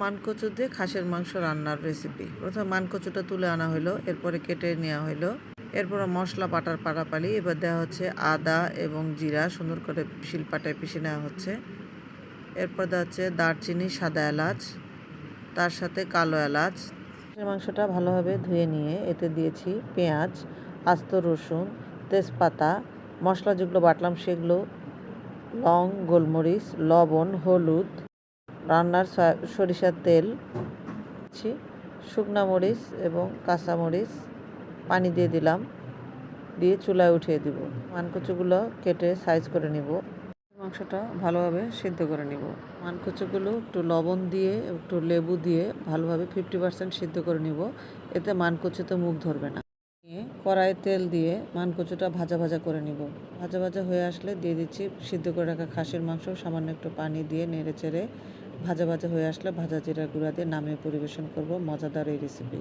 মানকচু দিয়ে খাসির মাংস রান্নার রেসিপি। প্রথমে মানকচুটা তুলে আনা হলো, এরপরে কেটে নেওয়া হলো, এরপরে মশলা বাটার পাড়াপাড়ি। এবার দেওয়া হচ্ছে আদা এবং জিরা, সুন্দর করে শিলপাটায় পিষে নেওয়া হচ্ছে। এরপর দেওয়া হচ্ছে দারচিনি, সাদা এলাচ, তার সাথে কালো এলাচ। মাংসটা ভালোভাবে ধুয়ে নিয়ে এতে দিয়েছি পেঁয়াজ, আস্ত রসুন, তেজপাতা, মশলা যেগুলো বাটলাম সেগুলো, লং, গোলমরিচ, লবণ, হলুদ, রান্নার সরিষার তেল, শুকনা মরিচ এবং কাঁচা মরিচ, পানি দিয়ে দিলাম, দিয়ে চুলায় উঠিয়ে দিব। মানকচুগুলো কেটে সাইজ করে নিব। মাংসটা ভালোভাবে সিদ্ধ করে নিব। মানকচুগুলো একটু লবণ দিয়ে একটু লেবু দিয়ে ভালোভাবে 50% সিদ্ধ করে নিব, এতে মানকচুতে মুখ ধরবে না। কড়াইয়ে তেল দিয়ে মানকচুটা ভাজা ভাজা করে নিব। ভাজা ভাজা হয়ে আসলে দিয়ে দিচ্ছি সিদ্ধ করে রাখা খাসির মাংস, সামান্য একটু পানি দিয়ে নেড়ে চেড়ে ভাজা ভাজা হয়ে আসলে ভাজা জিরার গুঁড়া দিয়ে নামিয়ে পরিবেশন করব মজাদার এই রেসিপি।